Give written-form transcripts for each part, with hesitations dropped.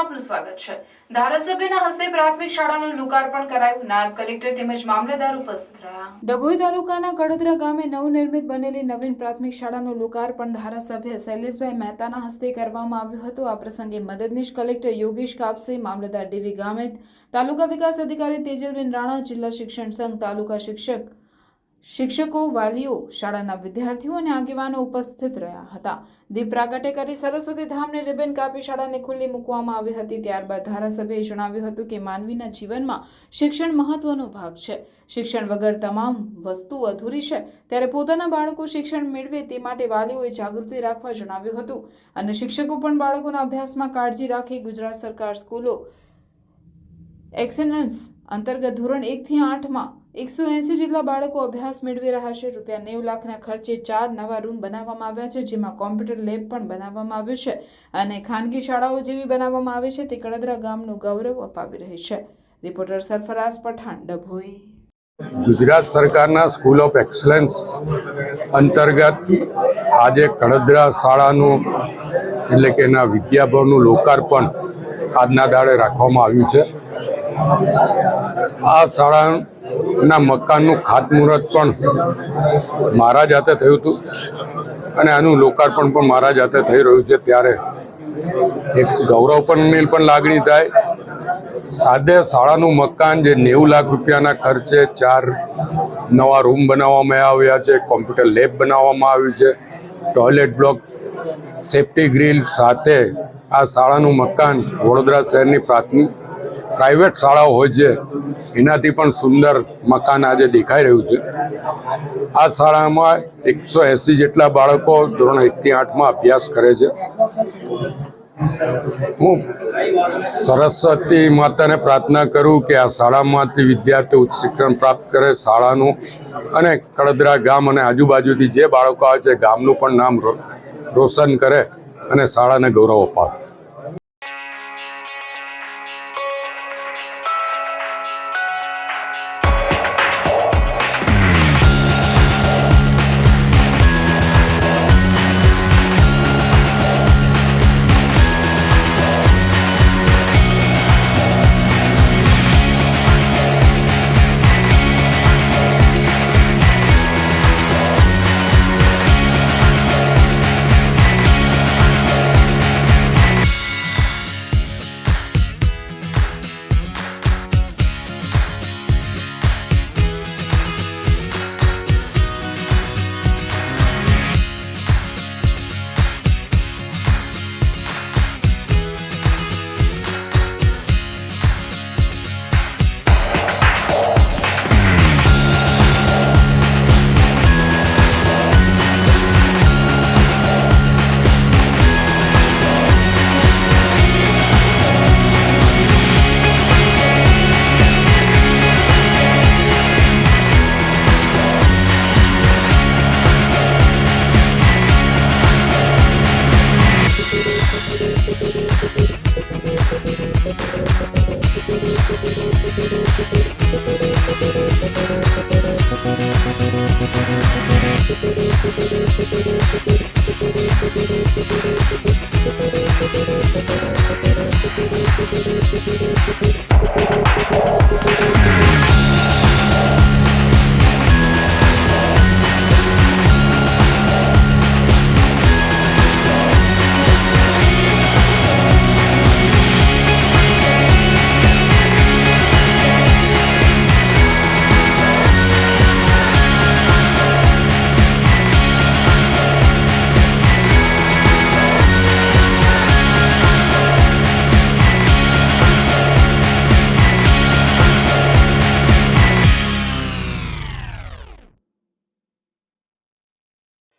ન્યૂઝમાં આપનું સ્વાગત છે। ધારાસભ્યના હસ્તે પ્રાથમિક શાળાનું લોકાર્પણ કરાયું। નાયબ કલેક્ટર તેમજ મામલતદાર ઉપસ્થિત રહ્યા। ડભોઈ તાલુકાના કડોદરા ગામે નવનિર્મિત બનેલી નવીન પ્રાથમિક શાળાનું લોકાર્પણ ધારાસભ્ય શૈલેષભાઈ મહેતાના હસ્તે કરવામાં આવ્યું હતું। આ પ્રસંગે મદદનીશ કલેક્ટર યોગેશ કાપસે, મામલતદાર ડીવી ગામિત, તાલુકા વિકાસ અધિકારી તેજલબેન રાણા, જિલ્લા શિક્ષણ સંઘ, તાલુકા શિક્ષકો, વાલીઓ, શાળાના વિદ્યાર્થીઓ અને આગેવાનો ઉપસ્થિત રહ્યા હતા। દીપ પ્રાગટ્ય કરી સરસ્વતી ધામને રિબન કાપી શાળાને ખુલ્લી મૂકવામાં આવી હતી। ત્યારબાદ ધારાસભ્યએ જણાવ્યું હતું કે માનવીના જીવનમાં શિક્ષણ મહત્વનો ભાગ છે। શિક્ષણ વગર તમામ વસ્તુ અધૂરી છે, ત્યારે પોતાના બાળકો શિક્ષણ મેળવે તે માટે વાલીઓએ જાગૃતિ રાખવા જણાવ્યું હતું અને શિક્ષકો પણ બાળકોના અભ્યાસમાં કાળજી રાખી ગુજરાત સરકાર સ્કૂલો એક્સેલન્સ અંતર્ગત ધોરણ 1 થી 8માં 180 જેટલા બાળકો અભ્યાસ મેળવી રહ્યા છે। ₹9 લાખના ખર્ચે 4 નવા રૂમ બનાવવામાં આવ્યા છે, જેમાં કોમ્પ્યુટર લેબ પણ બનાવવામાં આવ્યું છે અને ખાનગી શાળાઓ જેવી બનાવવામાં આવે છે તે કડોદરા ગામનું ગૌરવ અપાવી રહી છે। રિપોર્ટર સરફરાઝ પઠાણ, ડભોઈ। ગુજરાત સરકારના સ્કૂલ ઓફ એક્સલન્સ અંતર્ગત આજે કડોદરા શાળાનું એટલે કે એના વિદ્યાભવનનું લોકાર્પણ આજના દાડે રાખવામાં આવ્યું છે। આ શાળાના મકાનનું ખાતમુહૂર્ત પણ મારા જાતે થયું હતું અને આનું લોકાર્પણ પણ મારા જાતે થઈ રહ્યું છે, ત્યારે એક ગૌરવ પણ લાગણી થાય। સાથે શાળાનું મકાન જે 90 લાખ રૂપિયાના ખર્ચે 4 નવા રૂમ બનાવવામાં આવ્યા છે, કોમ્પ્યુટર લેબ બનાવવામાં આવ્યું છે, ટોયલેટ બ્લોક, સેફ્ટી ગ્રીલ સાથે આ શાળાનું મકાન વડોદરા શહેરની પ્રાઇવેટ શાળાઓ હોય છે એનાથી પણ સુંદર મકાન આજે દેખાઈ રહ્યું છે। આ શાળામાં 180 જેટલા બાળકો ધોરણ 1 થી 8માં અભ્યાસ કરે છે। હું સરસ્વતી માતાને પ્રાર્થના કરું કે આ શાળામાંથી વિદ્યાર્થીઓ ઉચ્ચ શિક્ષણ પ્રાપ્ત કરે, શાળાનું અને કડોદરા ગામ અને આજુબાજુથી જે બાળકો આવે છે ગામનું પણ નામ રોશન કરે અને શાળાને ગૌરવ અપાવે।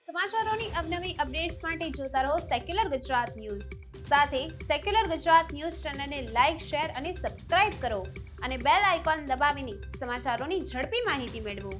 સમાચારોની અવનવી અપડેટ્સ માટે જોતા રહો સેક્યુલર ગુજરાત ન્યૂઝ। સાથે સેક્યુલર ગુજરાત ન્યૂઝ ચેનલને લાઇક, શેર અને સબસ્ક્રાઇબ કરો અને બેલ આઇકોન દબાવીને સમાચારોની ઝડપી માહિતી મેળવો।